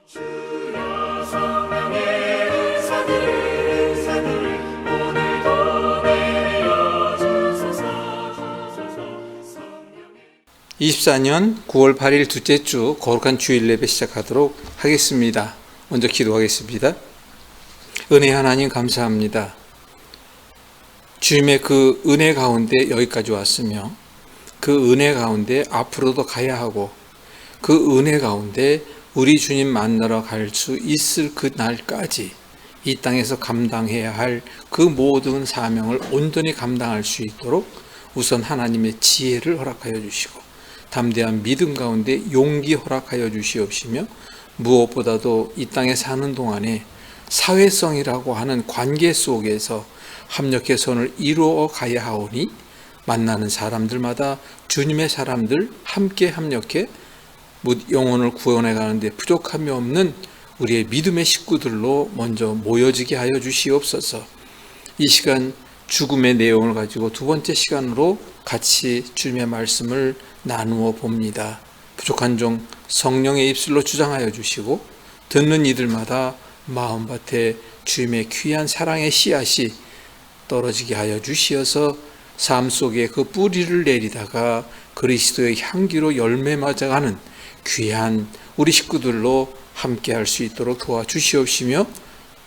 주여 성령의 은사들을 오늘도 내려 주소서. 24년 9월 8일 둘째 주 거룩한 주일 예배 시작하도록 하겠습니다. 먼저 기도하겠습니다. 은혜 하나님 감사합니다. 주님의 그 은혜 가운데 여기까지 왔으며 그 은혜 가운데 앞으로도 가야 하고 그 은혜 가운데 우리 주님 만나러 갈 수 있을 그 날까지 이 땅에서 감당해야 할 그 모든 사명을 온전히 감당할 수 있도록 우선 하나님의 지혜를 허락하여 주시고 담대한 믿음 가운데 용기 허락하여 주시옵시며 무엇보다도 이 땅에 사는 동안에 사회성이라고 하는 관계 속에서 합력의 선을 이루어 가야 하오니 만나는 사람들마다 주님의 사람들 함께 합력해 영혼을 구원해 가는데 부족함이 없는 우리의 믿음의 식구들로 먼저 모여지게 하여 주시옵소서. 이 시간 죽음의 내용을 가지고 두 번째 시간으로 같이 주님의 말씀을 나누어 봅니다. 부족한 종 성령의 입술로 주장하여 주시고 듣는 이들마다 마음밭에 주님의 귀한 사랑의 씨앗이 떨어지게 하여 주시어서 삶 속에 그 뿌리를 내리다가 그리스도의 향기로 열매 맞아가는 귀한 우리 식구들로 함께 할 수 있도록 도와주시옵시며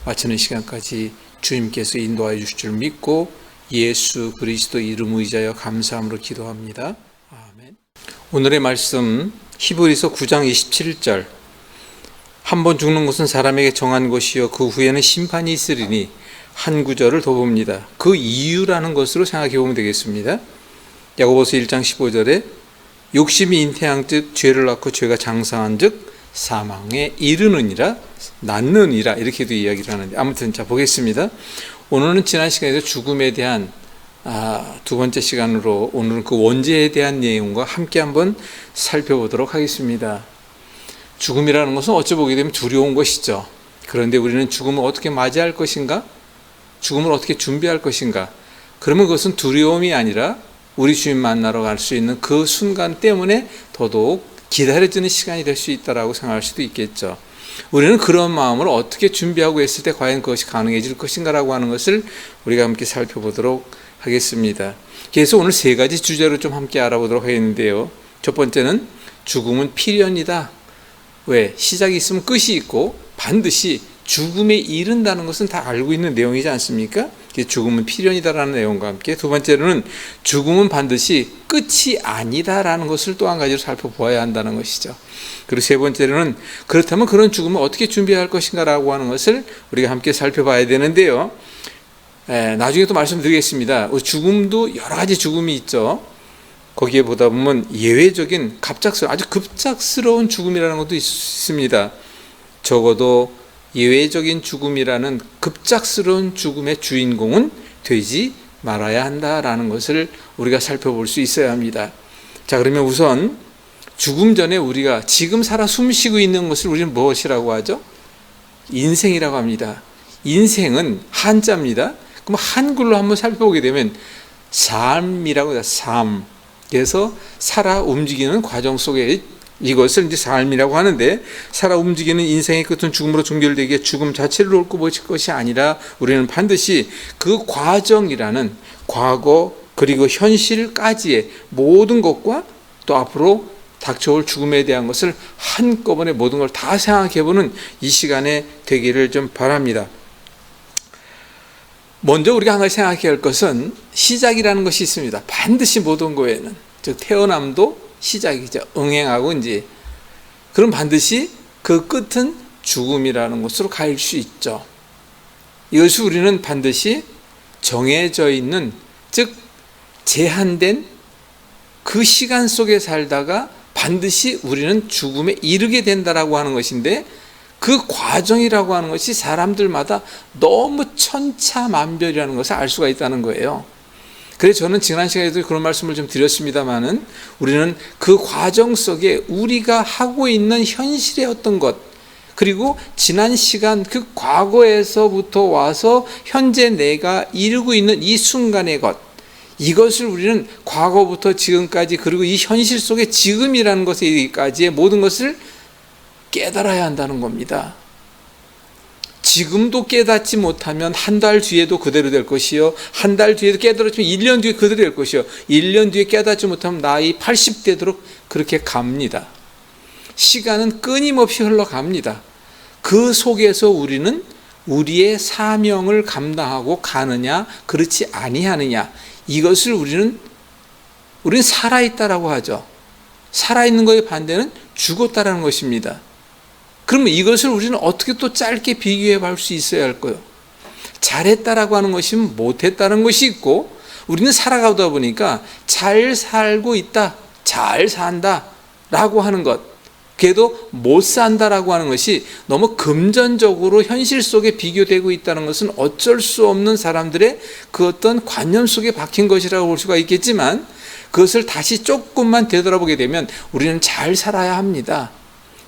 마치는 시간까지 주님께서 인도하여 주실 줄 믿고 예수 그리스도 이름 의지하여 감사함으로 기도합니다. 아멘. 오늘의 말씀 히브리서 9장 27절 한 번 죽는 것은 사람에게 정한 것이요 그 후에는 심판이 있으리니 한 구절을 더 봅니다. 그 이유라는 것으로 생각해 보면 되겠습니다. 야고보서 1장 15절에 욕심이 잉태한즉 죄를 낳고 죄가 장성한즉 사망에 이르느니라 낳느니라 이렇게도 이야기를 하는데 아무튼 자 보겠습니다. 오늘은 지난 시간에서 죽음에 대한 두 번째 시간으로 오늘은 그 원죄에 대한 내용과 함께 한번 살펴보도록 하겠습니다. 죽음이라는 것은 어찌 보게 되면 두려운 것이죠. 그런데 우리는 죽음을 어떻게 맞이할 것인가? 죽음을 어떻게 준비할 것인가? 그러면 그것은 두려움이 아니라 우리 주님 만나러 갈 수 있는 그 순간 때문에 더더욱 기다려지는 시간이 될 수 있다라고 생각할 수도 있겠죠. 우리는 그런 마음을 어떻게 준비하고 있을 때 과연 그것이 가능해질 것인가라고 하는 것을 우리가 함께 살펴보도록 하겠습니다. 그래서 오늘 세 가지 주제로 좀 함께 알아보도록 하겠는데요. 첫 번째는 죽음은 필연이다. 왜? 시작이 있으면 끝이 있고 반드시 죽음에 이른다는 것은 다 알고 있는 내용이지 않습니까? 죽음은 필연이다라는 내용과 함께 두 번째로는 죽음은 반드시 끝이 아니다라는 것을 또 한 가지로 살펴보아야 한다는 것이죠. 그리고 세 번째로는 그렇다면 그런 죽음을 어떻게 준비할 것인가라고 하는 것을 우리가 함께 살펴봐야 되는데요. 나중에 또 말씀드리겠습니다. 죽음도 여러 가지 죽음이 있죠. 거기에 보다 보면 예외적인 갑작스러운 아주 급작스러운 죽음이라는 것도 있습니다. 적어도 예외적인 죽음이라는 급작스러운 죽음의 주인공은 되지 말아야 한다라는 것을 우리가 살펴볼 수 있어야 합니다. 자, 그러면 우선 죽음 전에 우리가 지금 살아 숨쉬고 있는 것을 우리는 무엇이라고 하죠? 인생이라고 합니다. 인생은 한자입니다. 그럼 한글로 한번 살펴보게 되면 삶이라고 해요. 삶. 그래서 살아 움직이는 과정 속에 이것을 이제 삶이라고 하는데 살아 움직이는 인생의 끝은 죽음으로 종결되기에 죽음 자체를 옳고 보실 것이 아니라 우리는 반드시 그 과정이라는 과거 그리고 현실까지의 모든 것과 또 앞으로 닥쳐올 죽음에 대한 것을 한꺼번에 모든 걸 다 생각해보는 이 시간에 되기를 좀 바랍니다. 먼저 우리가 한 가지 생각해야 할 것은 시작이라는 것이 있습니다. 반드시 모든 거에는 즉 태어남도 시작이죠. 응행하고 이제 그럼 반드시 그 끝은 죽음이라는 것으로 갈 수 있죠. 이것이 우리는 반드시 정해져 있는 즉 제한된 그 시간 속에 살다가 반드시 우리는 죽음에 이르게 된다라고 하는 것인데 그 과정이라고 하는 것이 사람들마다 너무 천차만별이라는 것을 알 수가 있다는 거예요. 그래서 저는 지난 시간에도 그런 말씀을 좀 드렸습니다만은 우리는 그 과정 속에 우리가 하고 있는 현실의 어떤 것 그리고 지난 시간 그 과거에서부터 와서 현재 내가 이루고 있는 이 순간의 것 이것을 우리는 과거부터 지금까지 그리고 이 현실 속에 지금이라는 것에까지의 모든 것을 깨달아야 한다는 겁니다. 지금도 깨닫지 못하면 한 달 뒤에도 그대로 될 것이요, 한 달 뒤에도 깨달았지만 1년 뒤에 그대로 될 것이요, 1년 뒤에 깨닫지 못하면 나이 80대도록 그렇게 갑니다. 시간은 끊임없이 흘러갑니다. 그 속에서 우리는 우리의 사명을 감당하고 가느냐 그렇지 아니하느냐, 이것을 우리는 살아있다라고 하죠. 살아있는 것의 반대는 죽었다라는 것입니다. 그러면 이것을 우리는 어떻게 또 짧게 비교해 볼 수 있어야 할까요? 잘했다라고 하는 것이 못했다는 것이 있고, 우리는 살아가다 보니까 잘 살고 있다, 잘 산다 라고 하는 것, 그래도 못 산다라고 하는 것이 너무 금전적으로 현실 속에 비교되고 있다는 것은 어쩔 수 없는 사람들의 그 어떤 관념 속에 박힌 것이라고 볼 수가 있겠지만, 그것을 다시 조금만 되돌아보게 되면 우리는 잘 살아야 합니다.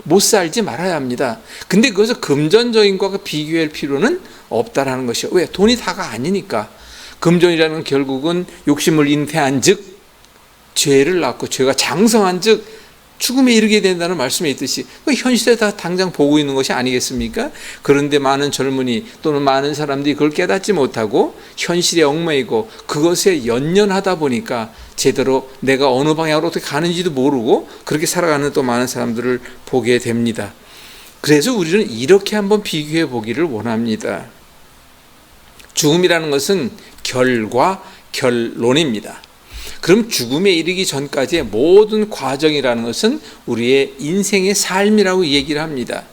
못 살지 말아야 합니다. 근데 그것을 금전적인 것과 비교할 필요는 없다라는 것이요. 왜? 돈이 다가 아니니까. 금전이라는 건 결국은 욕심을 잉태한 즉 죄를 낳고, 죄가 장성한 즉 죽음에 이르게 된다는 말씀에 있듯이 현실에 다 당장 보고 있는 것이 아니겠습니까? 그런데 많은 젊은이 또는 많은 사람들이 그걸 깨닫지 못하고 현실에 얽매이고 그것에 연연하다 보니까 제대로 내가 어느 방향으로 어떻게 가는지도 모르고 그렇게 살아가는 또 많은 사람들을 보게 됩니다. 그래서 우리는 이렇게 한번 비교해 보기를 원합니다. 죽음이라는 것은 결과, 결론입니다. 그럼 죽음에 이르기 전까지의 모든 과정이라는 것은 우리의 인생의 삶이라고 얘기를 합니다.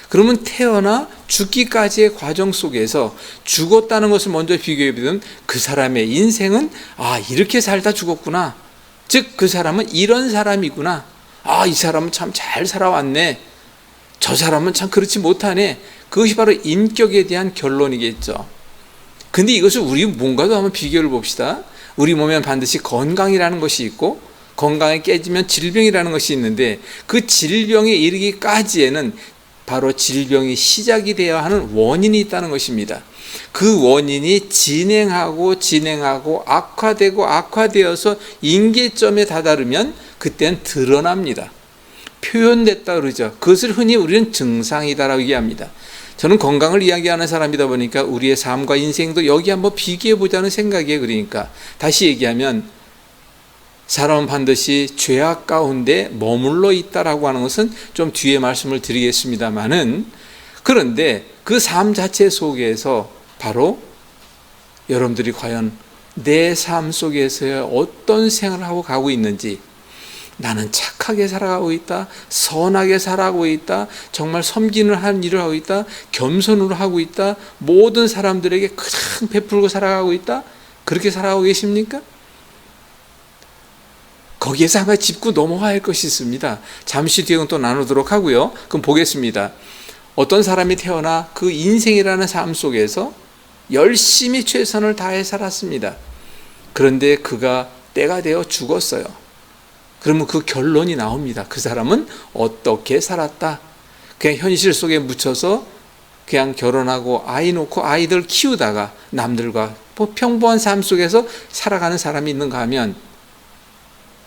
그러면 태어나 죽기까지의 과정 속에서 죽었다는 것을 먼저 비교해 보면 그 사람의 인생은 이렇게 살다 죽었구나, 즉 그 사람은 이런 사람이구나, 이 사람은 참 잘 살아왔네, 저 사람은 참 그렇지 못하네, 그것이 바로 인격에 대한 결론이겠죠. 근데 이것을 우리 뭔가도 한번 비교를 봅시다. 우리 몸에는 반드시 건강이라는 것이 있고, 건강이 깨지면 질병이라는 것이 있는데, 그 질병에 이르기까지에는 바로 질병이 시작이 되어야 하는 원인이 있다는 것입니다. 그 원인이 진행하고 악화되고 악화되어서 임계점에 다다르면 그때는 드러납니다. 표현됐다 그러죠. 그것을 흔히 우리는 증상이다라고 얘기합니다. 저는 건강을 이야기하는 사람이다 보니까 우리의 삶과 인생도 여기 한번 비교해 보자는 생각이에요. 그러니까 다시 얘기하면 사람은 반드시 죄악 가운데 머물러 있다라고 하는 것은 좀 뒤에 말씀을 드리겠습니다만은, 그런데 그 삶 자체 속에서 바로 여러분들이 과연 내 삶 속에서 어떤 생활을 하고 가고 있는지, 나는 착하게 살아가고 있다, 선하게 살아가고 있다, 정말 섬기는 한 일을 하고 있다, 겸손으로 하고 있다, 모든 사람들에게 가장 베풀고 살아가고 있다, 그렇게 살아가고 계십니까? 거기에서 한번 짚고 넘어가야 할 것이 있습니다. 잠시 뒤에 또 나누도록 하고요. 그럼 보겠습니다. 어떤 사람이 태어나 그 인생이라는 삶 속에서 열심히 최선을 다해 살았습니다. 그런데 그가 때가 되어 죽었어요. 그러면 그 결론이 나옵니다. 그 사람은 어떻게 살았다. 그냥 현실 속에 묻혀서 그냥 결혼하고 아이 놓고 아이들 키우다가 남들과 평범한 삶 속에서 살아가는 사람이 있는가 하면,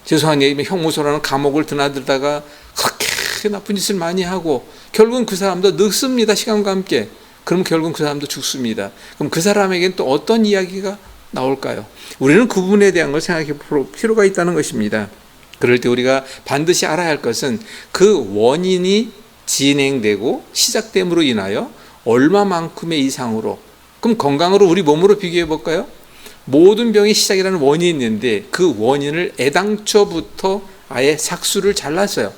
죄송한 얘기면 형무소라는 감옥을 드나들다가 그렇게 나쁜 짓을 많이 하고 결국은 그 사람도 늙습니다. 시간과 함께. 그럼 결국은 그 사람도 죽습니다. 그럼 그 사람에게는 또 어떤 이야기가 나올까요? 우리는 그 부분에 대한 걸 생각해 볼 필요가 있다는 것입니다. 그럴 때 우리가 반드시 알아야 할 것은 그 원인이 진행되고 시작됨으로 인하여 얼마만큼의 이상으로, 그럼 건강으로 우리 몸으로 비교해 볼까요? 모든 병의 시작이라는 원인이 있는데 그 원인을 애당초부터 아예 삭수를 잘랐어요.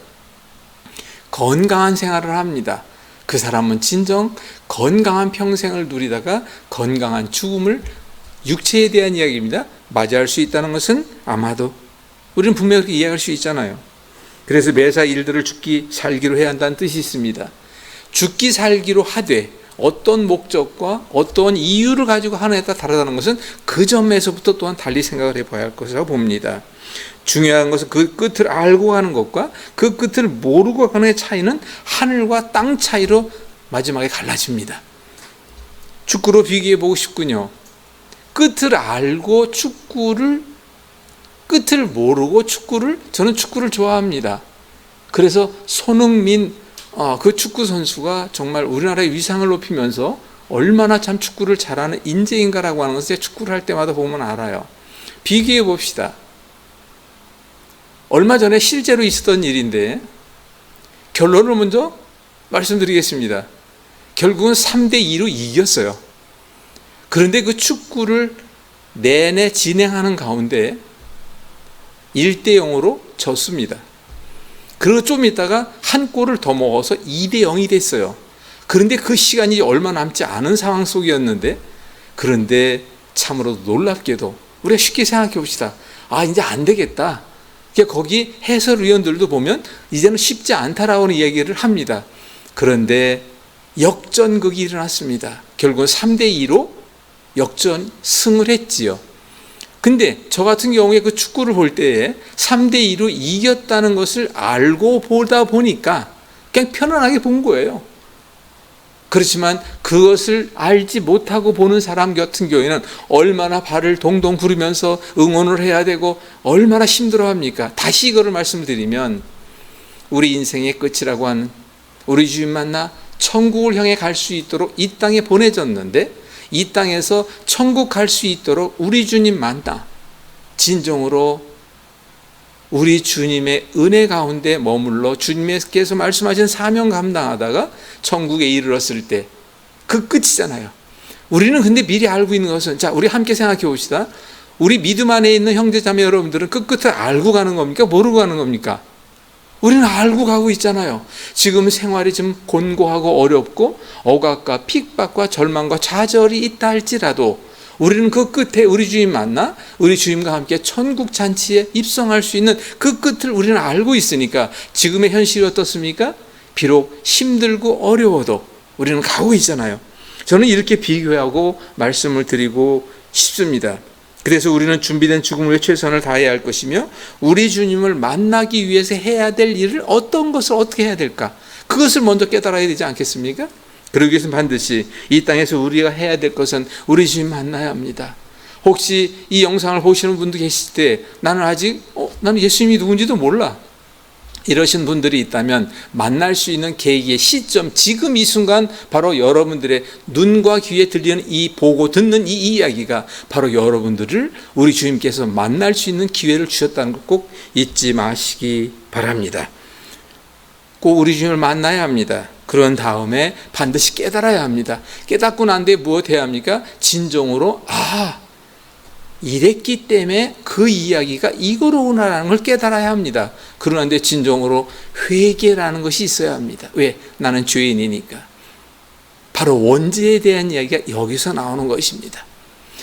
건강한 생활을 합니다. 그 사람은 진정 건강한 평생을 누리다가 건강한 죽음을, 육체에 대한 이야기입니다, 맞이할 수 있다는 것은 아마도 우리는 분명히 그렇게 이해할 수 있잖아요. 그래서 매사 일들을 죽기 살기로 해야 한다는 뜻이 있습니다. 죽기 살기로 하되 어떤 목적과 어떤 이유를 가지고 하느냐에 따라 다르다는 것은 그 점에서부터 또한 달리 생각을 해봐야 할 것이라고 봅니다. 중요한 것은 그 끝을 알고 가는 것과 그 끝을 모르고 가는 차이는 하늘과 땅 차이로 마지막에 갈라집니다. 축구로 비교해 보고 싶군요. 끝을 알고 끝을 모르고 저는 축구를 좋아합니다. 그래서 손흥민 그 축구 선수가 정말 우리나라의 위상을 높이면서 얼마나 참 축구를 잘하는 인재인가라고 하는 것을 축구를 할 때마다 보면 알아요. 비교해 봅시다. 얼마 전에 실제로 있었던 일인데 결론을 먼저 말씀드리겠습니다. 결국은 3대2로 이겼어요. 그런데 그 축구를 내내 진행하는 가운데 1대0으로 졌습니다. 그리고 좀 있다가 한 골을 더 먹어서 2대0이 됐어요. 그런데 그 시간이 얼마 남지 않은 상황 속이었는데, 그런데 참으로 놀랍게도 우리가 쉽게 생각해 봅시다. 이제 안 되겠다. 거기 해설위원들도 보면 이제는 쉽지 않다라고 이야기를 합니다. 그런데 역전극이 일어났습니다. 결국은 3대2로 역전승을 했지요. 근데 저 같은 경우에 그 축구를 볼 때에 3대2로 이겼다는 것을 알고 보다 보니까 그냥 편안하게 본 거예요. 그렇지만 그것을 알지 못하고 보는 사람 같은 경우에는 얼마나 발을 동동 구르면서 응원을 해야 되고 얼마나 힘들어합니까? 다시 이거를 말씀드리면 우리 인생의 끝이라고 하는 우리 주님 만나 천국을 향해 갈 수 있도록 이 땅에 보내졌는데, 이 땅에서 천국 갈 수 있도록 우리 주님 만나 진정으로 우리 주님의 은혜 가운데 머물러 주님께서 말씀하신 사명 감당하다가 천국에 이르렀을 때 그 끝이잖아요. 우리는 근데 미리 알고 있는 것은, 자, 우리 함께 생각해 봅시다. 우리 믿음 안에 있는 형제자매 여러분들은 그 끝을 알고 가는 겁니까? 모르고 가는 겁니까? 우리는 알고 가고 있잖아요. 지금 생활이 좀 곤고하고 어렵고 억압과 핍박과 절망과 좌절이 있다 할지라도 우리는 그 끝에 우리 주님 만나 우리 주님과 함께 천국 잔치에 입성할 수 있는 그 끝을 우리는 알고 있으니까 지금의 현실이 어떻습니까? 비록 힘들고 어려워도 우리는 가고 있잖아요. 저는 이렇게 비교하고 말씀을 드리고 싶습니다. 그래서 우리는 준비된 죽음을 위해 최선을 다해야 할 것이며 우리 주님을 만나기 위해서 해야 될 일을 어떤 것을 어떻게 해야 될까? 그것을 먼저 깨달아야 되지 않겠습니까? 그러기 위해서는 반드시 이 땅에서 우리가 해야 될 것은 우리 주님 만나야 합니다. 혹시 이 영상을 보시는 분도 계실 때 나는 아직 나는 예수님이 누군지도 몰라, 이러신 분들이 있다면 만날 수 있는 계기의 시점, 지금 이 순간 바로 여러분들의 눈과 귀에 들리는 이 보고 듣는 이 이야기가 바로 여러분들을 우리 주님께서 만날 수 있는 기회를 주셨다는 것 꼭 잊지 마시기 바랍니다. 꼭 우리 주님을 만나야 합니다. 그런 다음에 반드시 깨달아야 합니다. 깨닫고 난 뒤에 무엇 해야 합니까? 진정으로 이랬기 때문에 그 이야기가 이거로구나라는 걸 깨달아야 합니다. 그런데 진정으로 회개라는 것이 있어야 합니다. 왜? 나는 죄인이니까. 바로 원죄에 대한 이야기가 여기서 나오는 것입니다.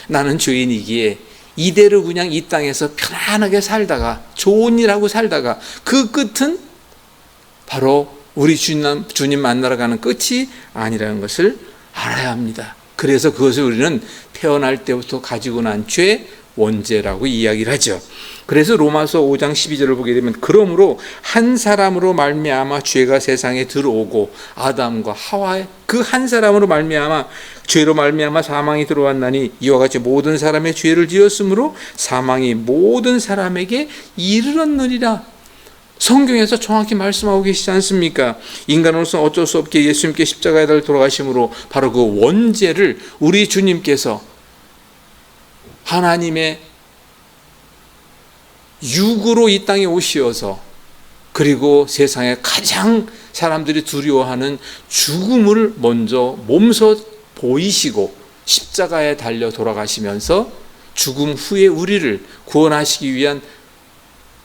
나는 죄인이기에 이대로 그냥 이 땅에서 편안하게 살다가 좋은 일하고 살다가 그 끝은 바로 우리 주님 만나러 가는 끝이 아니라는 것을 알아야 합니다. 그래서 그것을 우리는 태어날 때부터 가지고 난 죄, 원죄라고 이야기를 하죠. 그래서 로마서 5장 12절을 보게 되면 그러므로 한 사람으로 말미암아 죄가 세상에 들어오고 아담과 하와의 그 한 사람으로 말미암아 죄로 말미암아 사망이 들어왔나니 이와 같이 모든 사람의 죄를 지었으므로 사망이 모든 사람에게 이르렀느니라. 성경에서 정확히 말씀하고 계시지 않습니까? 인간으로서 어쩔 수 없게 예수님께 십자가에 달려 돌아가심으로 바로 그 원죄를 우리 주님께서 하나님의 육으로 이 땅에 오시어서 그리고 세상에 가장 사람들이 두려워하는 죽음을 먼저 몸소 보이시고 십자가에 달려 돌아가시면서 죽음 후에 우리를 구원하시기 위한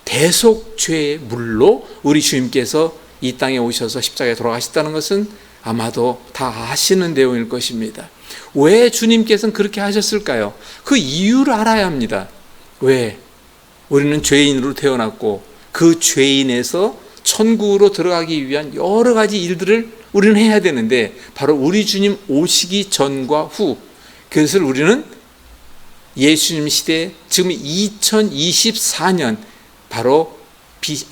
대속죄의 물로 우리 주님께서 이 땅에 오셔서 십자가에 돌아가셨다는 것은 아마도 다 아시는 내용일 것입니다. 왜 주님께서는 그렇게 하셨을까요? 그 이유를 알아야 합니다. 왜? 우리는 죄인으로 태어났고 그 죄인에서 천국으로 들어가기 위한 여러 가지 일들을 우리는 해야 되는데 바로 우리 주님 오시기 전과 후, 그것을 우리는 예수님 시대 지금 2024년 바로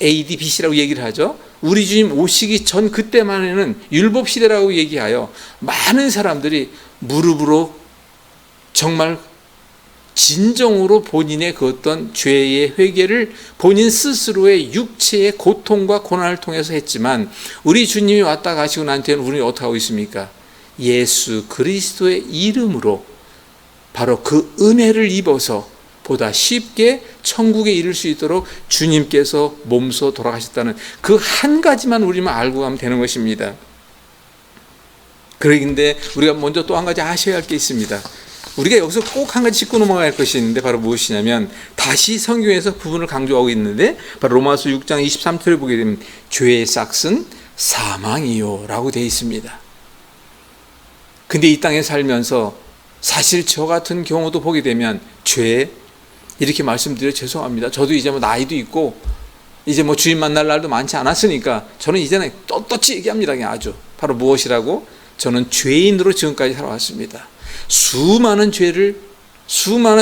AD BC라고 얘기를 하죠. 우리 주님 오시기 전 그때만에는 율법 시대라고 얘기하여 많은 사람들이 무릎으로 정말 진정으로 본인의 그 어떤 죄의 회개를 본인 스스로의 육체의 고통과 고난을 통해서 했지만, 우리 주님이 왔다 가시고 난 뒤에는 우리는 어떻게 하고 있습니까? 예수 그리스도의 이름으로 바로 그 은혜를 입어서 보다 쉽게 천국에 이를 수 있도록 주님께서 몸소 돌아가셨다는 그 한 가지만 우리만 알고 가면 되는 것입니다. 그런데 우리가 먼저 또 한 가지 아셔야 할 게 있습니다. 우리가 여기서 꼭 한 가지 짚고 넘어가야 할 것이 있는데, 바로 무엇이냐면, 다시 성경에서 부분을 강조하고 있는데, 바로 로마서 6장 23절을 보게 되면 죄의 싹은 사망이요 라고 되어 있습니다. 근데 이 땅에 살면서 사실 저 같은 경우도 보게 되면, 죄, 이렇게 말씀드려 죄송합니다. 저도 이제 뭐 나이도 있고 이제 뭐 주인 만날 날도 많지 않았으니까 저는 이제는 떳떳이 얘기합니다. 그냥 아주 바로 무엇이라고? 저는 죄인으로 지금까지 살아왔습니다. 수많은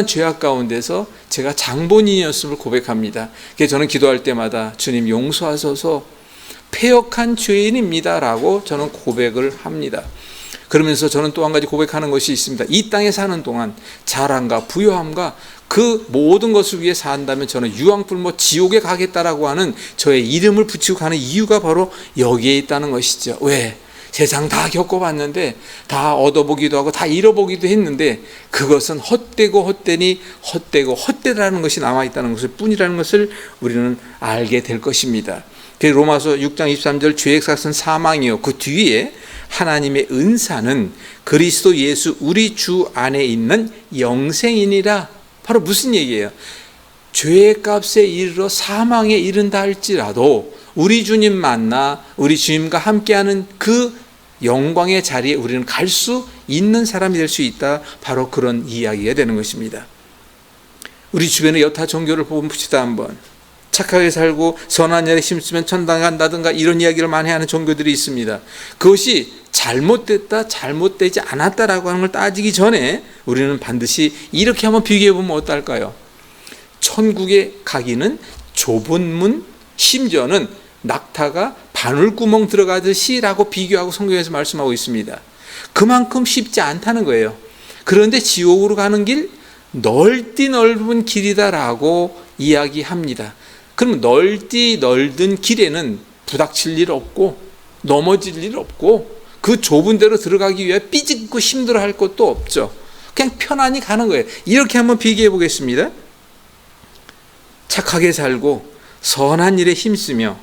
죄악 가운데서 제가 장본인이었음을 고백합니다. 그래서 저는 기도할 때마다 주님 용서하소서, 패역한 죄인입니다 라고 저는 고백을 합니다. 그러면서 저는 또 한 가지 고백하는 것이 있습니다. 이 땅에 사는 동안 자랑과 부요함과 그 모든 것을 위해 산다면 저는 유황불 지옥에 가겠다라고 하는 저의 이름을 붙이고 가는 이유가 바로 여기에 있다는 것이죠. 왜? 세상 다 겪어봤는데, 다 얻어보기도 하고 다 잃어보기도 했는데, 그것은 헛되고 헛되니 헛되고 헛되다라는 것이 남아있다는 것을 뿐이라는 것을 우리는 알게 될 것입니다. 로마서 6장 23절 죄의 삭은 사망이요, 그 뒤에 하나님의 은사는 그리스도 예수 우리 주 안에 있는 영생이니라. 바로 무슨 얘기예요? 죄의 값에 이르러 사망에 이른다 할지라도 우리 주님 만나 우리 주님과 함께하는 그 영광의 자리에 우리는 갈 수 있는 사람이 될 수 있다. 바로 그런 이야기가 되는 것입니다. 우리 주변의 여타 종교를 봅시다. 한번 착하게 살고 선한 일에 힘쓰면 천당 간다든가 이런 이야기를 많이 하는 종교들이 있습니다. 그것이 잘못됐다 잘못되지 않았다라고 하는 걸 따지기 전에 우리는 반드시 이렇게 한번 비교해 보면 어떨까요? 천국에 가기는 좁은 문, 심지어는 낙타가 바늘구멍 들어가듯이 라고 비교하고 성경에서 말씀하고 있습니다. 그만큼 쉽지 않다는 거예요. 그런데 지옥으로 가는 길 넓디 넓은 길이다라고 이야기합니다. 그럼 넓디 넓은 길에는 부닥칠 일 없고 넘어질 일 없고 그 좁은 데로 들어가기 위해 삐짓고 힘들어할 것도 없죠. 그냥 편안히 가는 거예요. 이렇게 한번 비교해 보겠습니다. 착하게 살고 선한 일에 힘쓰며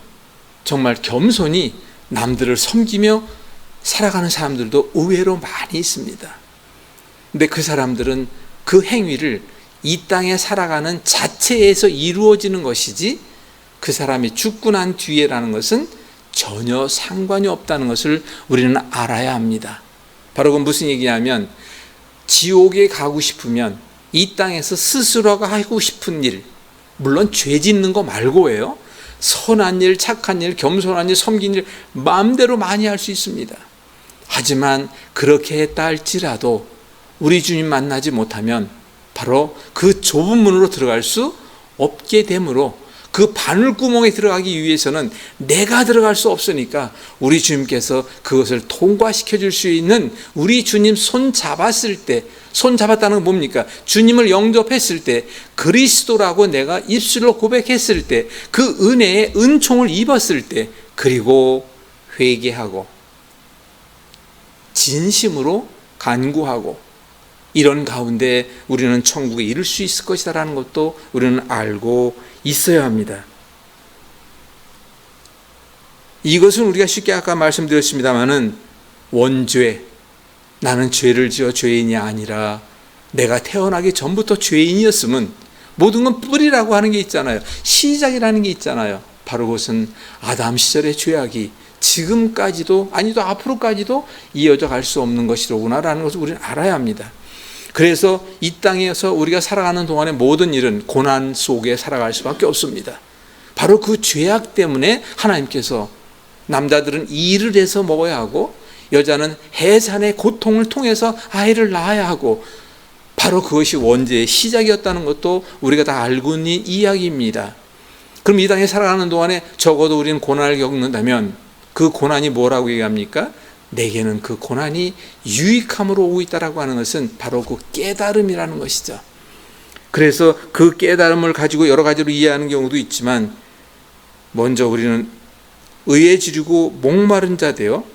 정말 겸손히 남들을 섬기며 살아가는 사람들도 의외로 많이 있습니다. 근데 그 사람들은 그 행위를 이 땅에 살아가는 자체에서 이루어지는 것이지 그 사람이 죽고 난 뒤에라는 것은 전혀 상관이 없다는 것을 우리는 알아야 합니다. 바로 그건 무슨 얘기냐면, 지옥에 가고 싶으면 이 땅에서 스스로가 하고 싶은 일, 물론 죄 짓는 거 말고예요, 선한 일, 착한 일, 겸손한 일, 섬긴 일 마음대로 많이 할 수 있습니다. 하지만 그렇게 했다 할지라도 우리 주님 만나지 못하면 바로 그 좁은 문으로 들어갈 수 없게 되므로, 그 바늘구멍에 들어가기 위해서는 내가 들어갈 수 없으니까 우리 주님께서 그것을 통과시켜 줄 수 있는, 우리 주님 손 잡았을 때, 손 잡았다는 건 뭡니까? 주님을 영접했을 때, 그리스도라고 내가 입술로 고백했을 때, 그 은혜의 은총을 입었을 때, 그리고 회개하고 진심으로 간구하고 이런 가운데 우리는 천국에 이를 수 있을 것이다라는 것도 우리는 알고 있어야 합니다. 이것은 우리가 쉽게 아까 말씀드렸습니다마는 원죄, 나는 죄를 지어 죄인이 아니라 내가 태어나기 전부터 죄인이었으면, 모든 건 뿌리라고 하는 게 있잖아요. 시작이라는 게 있잖아요. 바로 그것은 아담 시절의 죄악이 지금까지도, 아니도 앞으로까지도 이어져 갈 수 없는 것이로구나라는 것을 우리는 알아야 합니다. 그래서 이 땅에서 우리가 살아가는 동안의 모든 일은 고난 속에 살아갈 수밖에 없습니다. 바로 그 죄악 때문에 하나님께서 남자들은 일을 해서 먹어야 하고 여자는 해산의 고통을 통해서 아이를 낳아야 하고, 바로 그것이 원죄의 시작이었다는 것도 우리가 다 알고 있는 이야기입니다. 그럼 이 땅에 살아가는 동안에 적어도 우리는 고난을 겪는다면 그 고난이 뭐라고 얘기합니까? 내게는 그 고난이 유익함으로 오고 있다라고 하는 것은 바로 그 깨달음이라는 것이죠. 그래서 그 깨달음을 가지고 여러 가지로 이해하는 경우도 있지만, 먼저 우리는 의에 지르고 목마른 자 되어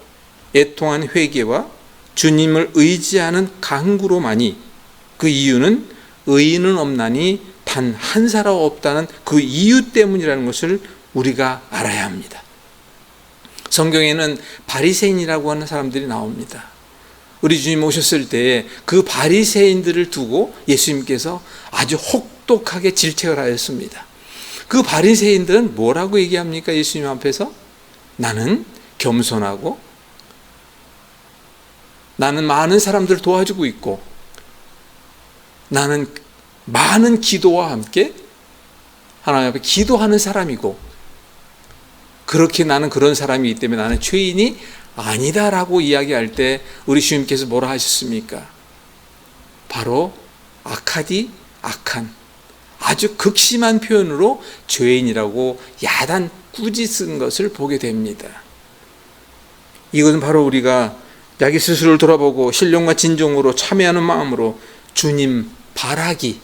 애통한 회개와 주님을 의지하는 간구로만이, 그 이유는 의인은 없나니 단 한 사람 없다는 그 이유 때문이라는 것을 우리가 알아야 합니다. 성경에는 바리새인이라고 하는 사람들이 나옵니다. 우리 주님 오셨을 때 그 바리새인들을 두고 예수님께서 아주 혹독하게 질책을 하였습니다. 그 바리새인들은 뭐라고 얘기합니까? 예수님 앞에서 나는 겸손하고 나는 많은 사람들을 도와주고 있고 나는 많은 기도와 함께 하나님 앞에 기도하는 사람이고, 그렇게 나는 그런 사람이기 때문에 나는 죄인이 아니다라고 이야기할 때 우리 주님께서 뭐라 하셨습니까? 바로 악한 아주 극심한 표현으로 죄인이라고 야단 꾸짖은 것을 보게 됩니다. 이것은 바로 우리가 자기 스스로를 돌아보고 신령과 진정으로 참여하는 마음으로 주님 바라기,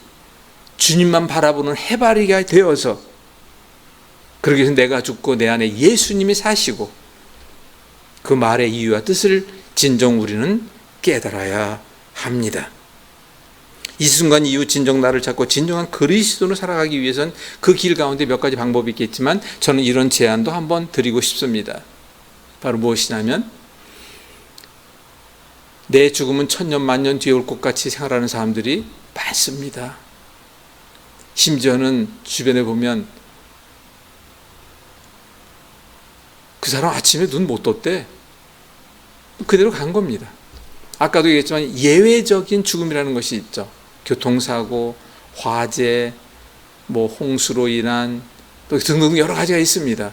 주님만 바라보는 해바리가 되어서, 그러기 위해서 내가 죽고 내 안에 예수님이 사시고 그 말의 이유와 뜻을 진정 우리는 깨달아야 합니다. 이 순간 이후 진정 나를 찾고 진정한 그리스도로 살아가기 위해서는 그 길 가운데 몇 가지 방법이 있겠지만, 저는 이런 제안도 한번 드리고 싶습니다. 바로 무엇이냐면, 내 죽음은 천년 만년 뒤에 올 것 같이 생활하는 사람들이 많습니다. 심지어는 주변에 보면 그 사람 아침에 눈 못 떴대. 그대로 간 겁니다. 아까도 얘기했지만 예외적인 죽음이라는 것이 있죠. 교통사고, 화재, 홍수로 인한 또 등등 여러 가지가 있습니다.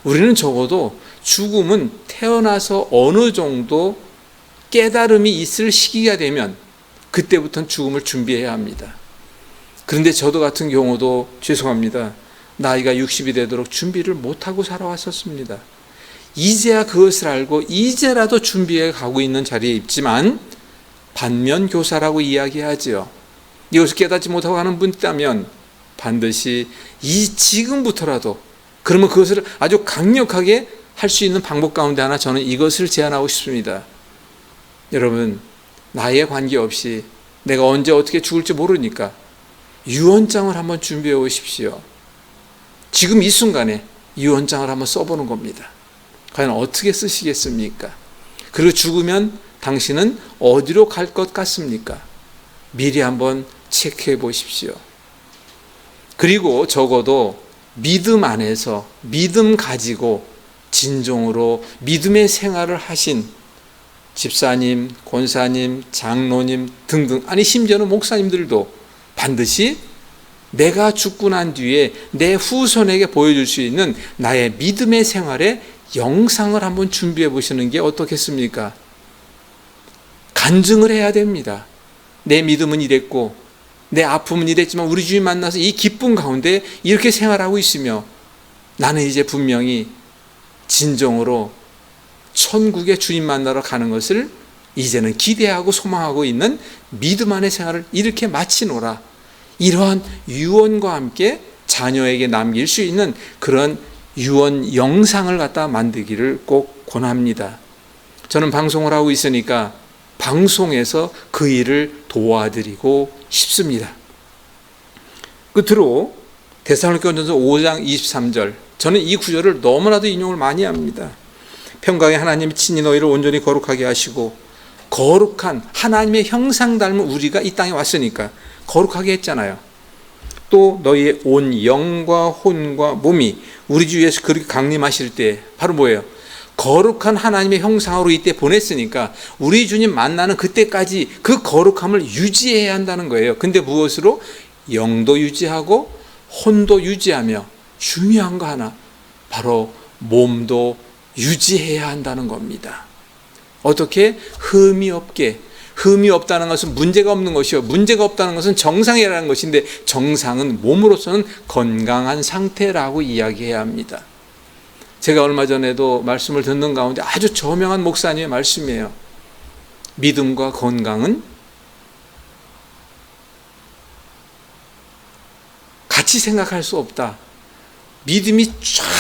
우리는 적어도 죽음은 태어나서 어느 정도 깨달음이 있을 시기가 되면 그때부터는 죽음을 준비해야 합니다. 그런데 저도 같은 경우도 죄송합니다. 나이가 60이 되도록 준비를 못하고 살아왔었습니다. 이제야 그것을 알고 이제라도 준비해 가고 있는 자리에 있지만, 반면교사라고 이야기하지요. 이것을 깨닫지 못하고 하는 분 있다면 반드시 지금부터라도, 그러면 그것을 아주 강력하게 할 수 있는 방법 가운데 하나, 저는 이것을 제안하고 싶습니다. 여러분, 나이에 관계없이 내가 언제 어떻게 죽을지 모르니까 유언장을 한번 준비해 오십시오. 지금 이 순간에 유언장을 한번 써보는 겁니다. 과연 어떻게 쓰시겠습니까? 그리고 죽으면 당신은 어디로 갈 것 같습니까? 미리 한번 체크해 보십시오. 그리고 적어도 믿음 안에서 믿음 가지고 진정으로 믿음의 생활을 하신 집사님, 권사님, 장로님 등등, 아니 심지어는 목사님들도 반드시 내가 죽고 난 뒤에 내 후손에게 보여줄 수 있는 나의 믿음의 생활의 영상을 한번 준비해 보시는 게 어떻겠습니까? 간증을 해야 됩니다. 내 믿음은 이랬고 내 아픔은 이랬지만 우리 주님 만나서 이 기쁨 가운데 이렇게 생활하고 있으며 나는 이제 분명히 진정으로 천국에 주님 만나러 가는 것을 이제는 기대하고 소망하고 있는 믿음 안의 생활을 이렇게 마치노라. 이러한 유언과 함께 자녀에게 남길 수 있는 그런 유언 영상을 갖다 만들기를 꼭 권합니다. 저는 방송을 하고 있으니까 방송에서 그 일을 도와드리고 싶습니다. 끝으로 데살로니가전서 5장 23절, 저는 이 구절을 너무나도 인용을 많이 합니다. 평강의 하나님이 친히 너희를 온전히 거룩하게 하시고, 거룩한 하나님의 형상 닮은 우리가 이 땅에 왔으니까 거룩하게 했잖아요. 또 너희의 온 영과 혼과 몸이 우리 주 예수 그렇게 강림하실 때 바로 뭐예요? 거룩한 하나님의 형상으로 이때 보냈으니까 우리 주님 만나는 그때까지 그 거룩함을 유지해야 한다는 거예요. 근데 무엇으로? 영도 유지하고 혼도 유지하며, 중요한 거 하나, 바로 몸도 유지해야 한다는 겁니다. 어떻게? 흠이 없게. 흠이 없다는 것은 문제가 없는 것이요, 문제가 없다는 것은 정상이라는 것인데, 정상은 몸으로서는 건강한 상태라고 이야기해야 합니다. 제가 얼마 전에도 말씀을 듣는 가운데 아주 저명한 목사님의 말씀이에요. 믿음과 건강은 같이 생각할 수 없다. 믿음이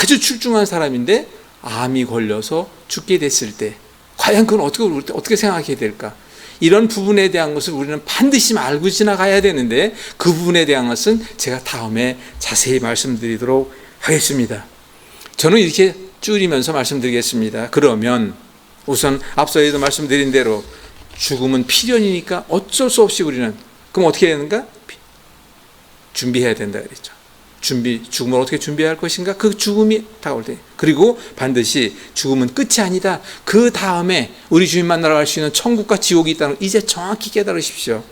아주 출중한 사람인데 암이 걸려서 죽게 됐을 때 과연 그건 어떻게 생각해야 될까? 이런 부분에 대한 것을 우리는 반드시 알고 지나가야 되는데 그 부분에 대한 것은 제가 다음에 자세히 말씀드리도록 하겠습니다. 저는 이렇게 줄이면서 말씀드리겠습니다. 그러면 우선 앞서에도 말씀드린 대로 죽음은 필연이니까 어쩔 수 없이 우리는 그럼 어떻게 해야 되는가? 준비해야 된다 그랬죠. 죽음을 어떻게 준비해야 할 것인가? 그 죽음이 다가올 때. 그리고 반드시 죽음은 끝이 아니다. 그 다음에 우리 주님 만나러 갈 수 있는 천국과 지옥이 있다는 걸 이제 정확히 깨달으십시오.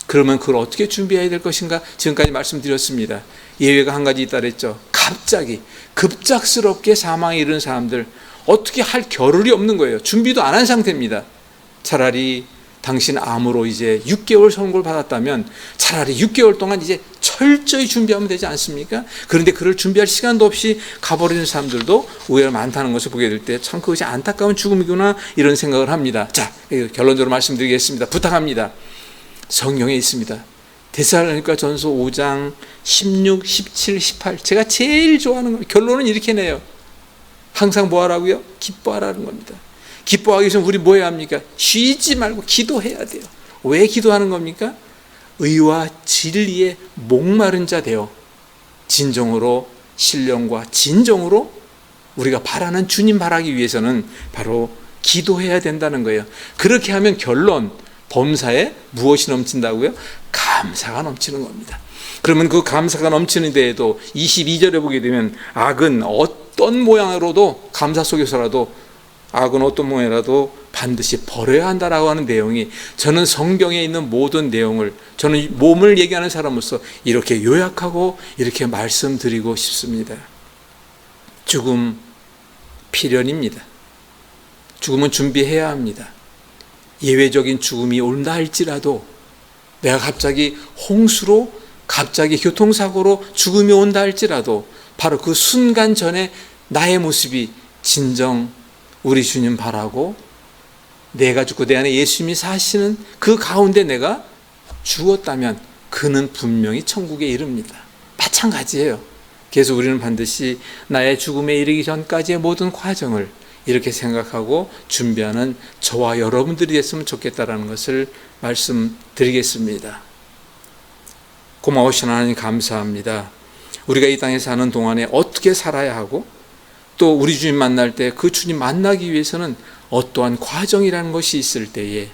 그러면 그걸 어떻게 준비해야 될 것인가? 지금까지 말씀드렸습니다. 예외가 한 가지 있다 그랬죠. 갑자기 급작스럽게 사망에 이르는 사람들 어떻게 할 겨를이 없는 거예요. 준비도 안 한 상태입니다. 차라리 당신 암으로 이제 6개월 선고를 받았다면 차라리 6개월 동안 이제 철저히 준비하면 되지 않습니까? 그런데 그를 준비할 시간도 없이 가버리는 사람들도 의외로 많다는 것을 보게 될 때 참 그것이 안타까운 죽음이구나 이런 생각을 합니다. 자, 결론적으로 말씀드리겠습니다. 부탁합니다. 성경에 있습니다. 데살로니가 전서 5장 16, 17, 18 제가 제일 좋아하는 거예요. 결론은 이렇게 내요. 항상 뭐 하라고요? 기뻐하라는 겁니다. 기뻐하기 위해서 우리 뭐 해야 합니까? 쉬지 말고 기도해야 돼요. 왜 기도하는 겁니까? 의와 진리에 목마른 자 되어 진정으로 신령과 진정으로 우리가 바라는 주님 바라기 위해서는 바로 기도해야 된다는 거예요. 그렇게 하면 결론 범사에 무엇이 넘친다고요? 감사가 넘치는 겁니다. 그러면 그 감사가 넘치는 데에도 22절에 보게 되면 악은 어떤 모양으로도 감사 속에서라도 악은 어떤 모양이라도 반드시 버려야 한다라고 하는 내용이 저는 성경에 있는 모든 내용을 저는 몸을 얘기하는 사람으로서 이렇게 요약하고 이렇게 말씀드리고 싶습니다. 죽음 필연입니다. 죽음은 준비해야 합니다. 예외적인 죽음이 온다 할지라도 내가 갑자기 홍수로 갑자기 교통사고로 죽음이 온다 할지라도 바로 그 순간 전에 나의 모습이 진정 우리 주님 바라고 내가 죽고 내 안에 예수님이 사시는 그 가운데 내가 죽었다면 그는 분명히 천국에 이릅니다. 마찬가지예요. 그래서 우리는 반드시 나의 죽음에 이르기 전까지의 모든 과정을 이렇게 생각하고 준비하는 저와 여러분들이 됐으면 좋겠다라는 것을 말씀드리겠습니다. 고마우신 하나님 감사합니다. 우리가 이 땅에 사는 동안에 어떻게 살아야 하고 또 우리 주님 만날 때 그 주님 만나기 위해서는 어떠한 과정이라는 것이 있을 때에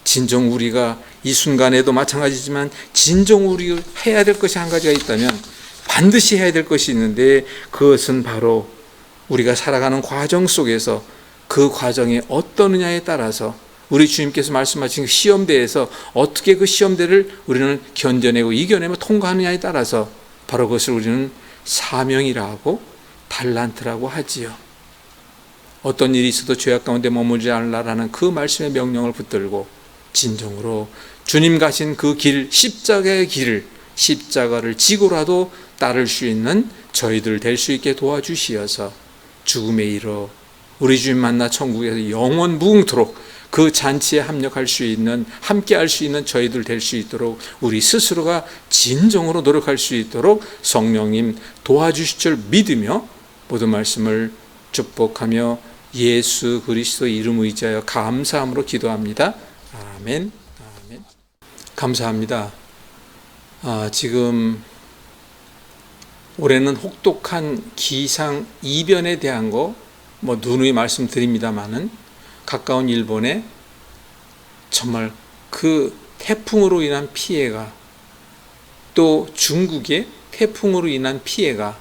진정 우리가 이 순간에도 마찬가지지만 진정 우리가 해야 될 것이 한 가지가 있다면 반드시 해야 될 것이 있는데 그것은 바로 우리가 살아가는 과정 속에서 그 과정이 어떠느냐에 따라서 우리 주님께서 말씀하신 그 시험대에서 어떻게 그 시험대를 우리는 견뎌내고 이겨내며 통과하느냐에 따라서 바로 그것을 우리는 사명이라고 달란트라고 하지요. 어떤 일이 있어도 죄악 가운데 머물지 않으라라는 그 말씀의 명령을 붙들고 진정으로 주님 가신 그 길, 십자가의 길을 십자가를 지고라도 따를 수 있는 저희들 될 수 있게 도와주시어서 죽음에 이르러 우리 주님 만나 천국에서 영원 무궁토록 그 잔치에 합력할 수 있는 함께 할 수 있는 저희들 될 수 있도록 우리 스스로가 진정으로 노력할 수 있도록 성령님 도와주실 줄 믿으며 모든 말씀을 축복하며 예수 그리스도 이름 의지하여 감사함으로 기도합니다. 아멘. 아멘. 감사합니다. 지금 올해는 혹독한 기상 이변에 대한 거 누누이 말씀드립니다만은 가까운 일본에 정말 그 태풍으로 인한 피해가 또 중국의 태풍으로 인한 피해가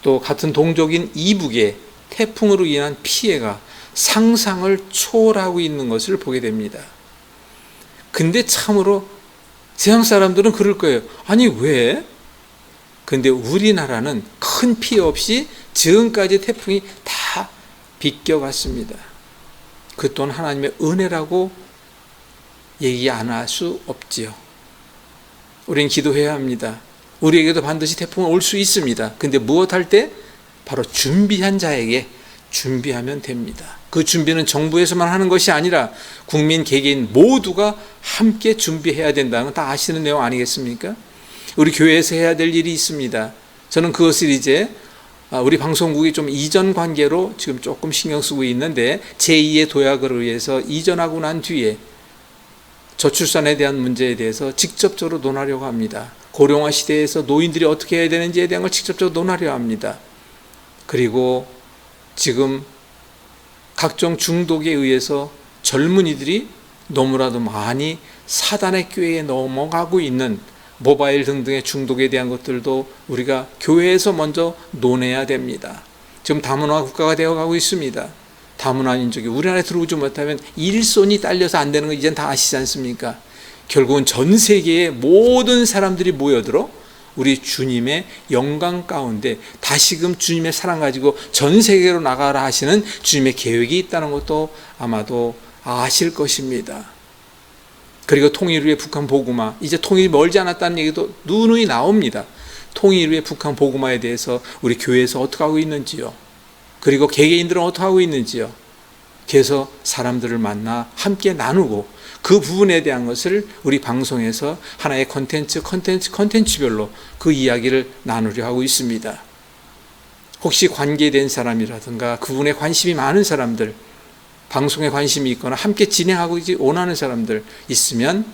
또 같은 동족인 이북의 태풍으로 인한 피해가 상상을 초월하고 있는 것을 보게 됩니다. 근데 참으로 세상 사람들은 그럴 거예요. 아니 왜? 근데 우리나라는 큰 피해 없이 지금까지 태풍이 다 비껴갔습니다. 그 또한 하나님의 은혜라고 얘기 안 할 수 없지요. 우리는 기도해야 합니다. 우리에게도 반드시 태풍은 올 수 있습니다. 근데 무엇할 때? 바로 준비한 자에게 준비하면 됩니다. 그 준비는 정부에서만 하는 것이 아니라 국민, 개개인 모두가 함께 준비해야 된다는 건 다 아시는 내용 아니겠습니까? 우리 교회에서 해야 될 일이 있습니다. 저는 그것을 이제 우리 방송국이 좀 이전 관계로 지금 조금 신경 쓰고 있는데, 제2의 도약을 위해서 이전하고 난 뒤에 저출산에 대한 문제에 대해서 직접적으로 논하려고 합니다. 고령화 시대에서 노인들이 어떻게 해야 되는지에 대한 걸 직접적으로 논하려고 합니다. 그리고 지금 각종 중독에 의해서 젊은이들이 너무나도 많이 사단의 꾀에 넘어가고 있는 모바일 등등의 중독에 대한 것들도 우리가 교회에서 먼저 논해야 됩니다. 지금 다문화 국가가 되어가고 있습니다. 다문화 민족이 우리나라에 들어오지 못하면 일손이 딸려서 안 되는 거 이젠 다 아시지 않습니까? 결국은 전 세계의 모든 사람들이 모여들어 우리 주님의 영광 가운데 다시금 주님의 사랑 가지고 전 세계로 나가라 하시는 주님의 계획이 있다는 것도 아마도 아실 것입니다. 그리고 통일 후의 북한 복음화, 이제 통일이 멀지 않았다는 얘기도 누누이 나옵니다. 통일 후의 북한 복음화에 대해서 우리 교회에서 어떻게 하고 있는지요, 그리고 개개인들은 어떻게 하고 있는지요. 그래서 사람들을 만나 함께 나누고 그 부분에 대한 것을 우리 방송에서 하나의 컨텐츠별로 그 이야기를 나누려 하고 있습니다. 혹시 관계된 사람이라든가 그분에 관심이 많은 사람들, 방송에 관심이 있거나 함께 진행하고 원하는 사람들 있으면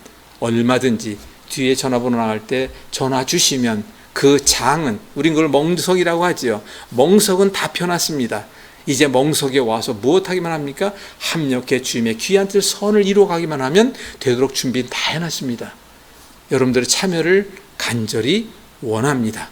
얼마든지 뒤에 전화번호 나갈 때 전화 주시면 그 장은, 우린 그걸 멍석이라고 하지요. 멍석은 다 펴놨습니다. 이제 멍석에 와서 무엇하기만 합니까? 합력해 주님의 귀한 뜻 선을 이루어가기만 하면 되도록 준비는 다 해놨습니다. 여러분들의 참여를 간절히 원합니다.